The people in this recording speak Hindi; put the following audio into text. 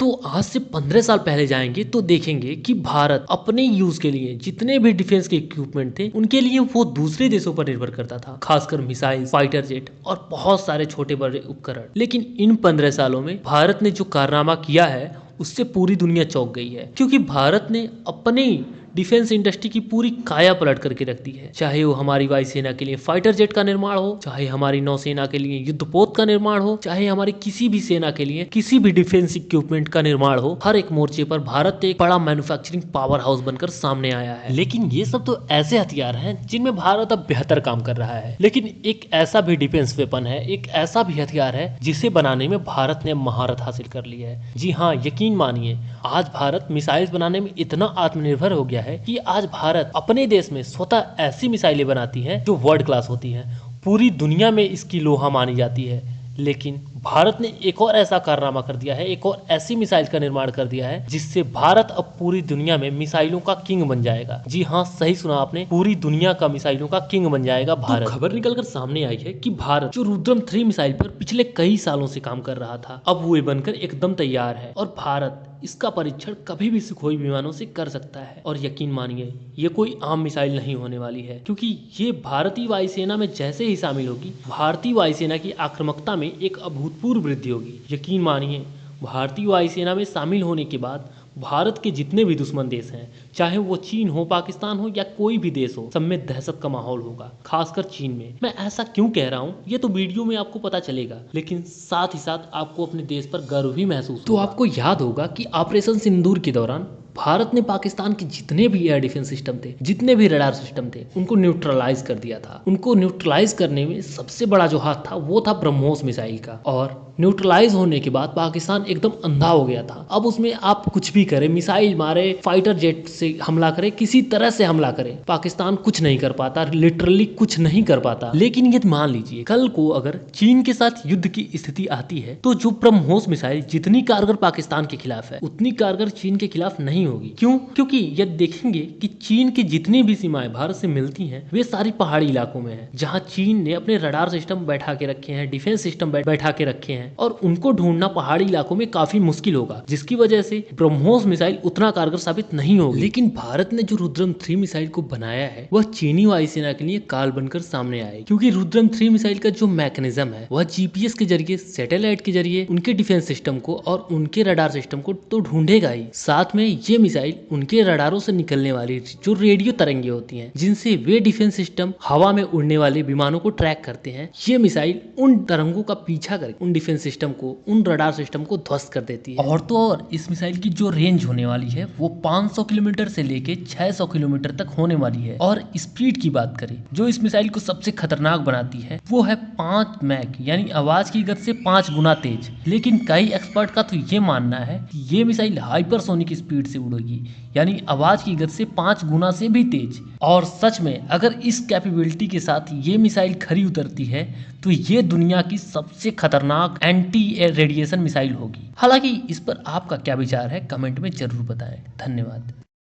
तो आज से 15 साल पहले जाएंगे तो देखेंगे कि भारत अपने यूज के लिए जितने भी डिफेंस के इक्विपमेंट थे उनके लिए वो दूसरे देशों पर निर्भर करता था, खासकर मिसाइल, फाइटर जेट और बहुत सारे छोटे बड़े उपकरण। लेकिन इन 15 सालों में भारत ने जो कारनामा किया है उससे पूरी दुनिया चौंक गई है, क्योंकि भारत ने अपने डिफेंस इंडस्ट्री की पूरी काया पलट करके रख दी है। चाहे वो हमारी वायुसेना के लिए फाइटर जेट का निर्माण हो, चाहे हमारी नौसेना के लिए युद्धपोत का निर्माण हो, चाहे हमारी किसी भी सेना के लिए किसी भी डिफेंस इक्विपमेंट का निर्माण हो, हर एक मोर्चे पर भारत एक बड़ा मैन्युफैक्चरिंग पावर हाउस बनकर सामने आया है। लेकिन ये सब तो ऐसे हथियार हैं जिनमें भारत अब बेहतर काम कर रहा है। लेकिन एक ऐसा भी डिफेंस वेपन है, एक ऐसा भी हथियार है जिसे बनाने में भारत ने महारत हासिल कर ली है। जी हाँ, यकीन मानिए, आज भारत मिसाइल बनाने में इतना आत्मनिर्भर हो गया है कि आज भारत अपने देश में स्वतः ऐसी मिसाइलें बनाती है जो वर्ल्ड क्लास होती हैं। पूरी दुनिया में इसकी लोहा मानी जाती है। लेकिन भारत ने एक और ऐसा कारनामा कर दिया है, एक और ऐसी मिसाइल का निर्माण कर दिया है जिससे भारत अब पूरी दुनिया में मिसाइलों का किंग बन जाएगा। जी हाँ, सही सुना आपने, पूरी दुनिया का मिसाइलों का किंग बन जाएगा भारत। तो खबर निकलकर सामने आई है कि भारत जो रुद्रम 3 मिसाइल पर पिछले कई सालों से काम कर रहा था, अब वो बनकर एकदम तैयार है और भारत इसका परीक्षण कभी भी सुखोई विमानों से कर सकता है। और यकीन मानिए, ये कोई आम मिसाइल नहीं होने वाली है, क्योंकि ये भारतीय वायुसेना में जैसे ही शामिल होगी, भारतीय वायुसेना की आक्रामकता में एक अभूतपूर्व वृद्धि होगी। यकीन मानिए, भारतीय वायुसेना में शामिल होने के बाद भारत के जितने भी दुश्मन देश हैं, चाहे वो चीन हो, पाकिस्तान हो या कोई भी देश हो, सब में दहशत का माहौल होगा, खासकर चीन में। मैं ऐसा क्यों कह रहा हूँ ये तो वीडियो में आपको पता चलेगा, लेकिन साथ ही साथ आपको अपने देश पर गर्व भी महसूस होगा। तो आपको याद होगा कि ऑपरेशन सिंदूर के दौरान भारत ने पाकिस्तान के जितने भी एयर डिफेंस सिस्टम थे, जितने भी रडार सिस्टम थे, उनको न्यूट्रलाइज कर दिया था। उनको न्यूट्रलाइज करने में सबसे बड़ा जो हाथ था वो था ब्रह्मोस मिसाइल का। और न्यूट्रलाइज होने के बाद पाकिस्तान एकदम अंधा हो गया था। अब उसमें आप कुछ भी करें, मिसाइल मारे, फाइटर जेट से हमला करे, किसी तरह से हमला करे, पाकिस्तान कुछ नहीं कर पाता, लिटरली कुछ नहीं कर पाता। लेकिन ये मान लीजिए, कल को अगर चीन के साथ युद्ध की स्थिति आती है तो जो ब्रह्मोस मिसाइल जितनी कारगर पाकिस्तान के खिलाफ है, उतनी कारगर चीन के खिलाफ नहीं होगी। क्यों? क्योंकि यदि देखेंगे कि चीन की जितनी भी सीमाएं भारत से मिलती हैं, वे सारी पहाड़ी इलाकों में है, जहां चीन ने अपने रडार सिस्टम बैठा के रखे हैं, डिफेंस सिस्टम बैठा के रखे हैं, और उनको ढूंढना पहाड़ी इलाकों में काफी मुश्किल होगा, जिसकी वजह से ब्रह्मोस मिसाइल उतना कारगर साबित नहीं होगी। लेकिन भारत ने जो रुद्रम 3 मिसाइल को बनाया है, वह चीनी वायुसेना के लिए काल बनकर सामने आए, क्योंकि रुद्रम 3 मिसाइल का जो मैकेनिज्म है, वह जीपीएस के जरिए, सैटेलाइट के जरिए उनके डिफेंस सिस्टम को और उनके रडार सिस्टम को तो ढूंढेगा ही, साथ में ये मिसाइल उनके रडारों से निकलने वाली जो रेडियो तरंगे होती हैं, जिनसे वे डिफेंस सिस्टम हवा में उड़ने वाले विमानों को ट्रैक करते हैं, ये मिसाइल उन तरंगों का पीछा करके उन डिफेंस सिस्टम को, उन रडार सिस्टम को ध्वस्त कर देती है। और तो और इस मिसाइल की जो रेंज होने वाली है वो 500 किलोमीटर से लेके 600 किलोमीटर तक होने वाली है। और स्पीड की बात करें, जो इस मिसाइल को सबसे खतरनाक बनाती है वो है 5 मैक, यानी आवाज की गति से 5 गुना तेज। लेकिन कई एक्सपर्ट का तो ये मानना है कि ये मिसाइल हाइपरसोनिक स्पीड से उड़ेगी, यानी आवाज की गति से 5 गुना से भी तेज। और सच में अगर इस कैपेबिलिटी के साथ ये मिसाइल खरी उतरती है तो ये दुनिया की सबसे खतरनाक एंटी रेडिएशन मिसाइल होगी। हालांकि इस पर आपका क्या विचार है, कमेंट में जरूर बताएं। धन्यवाद।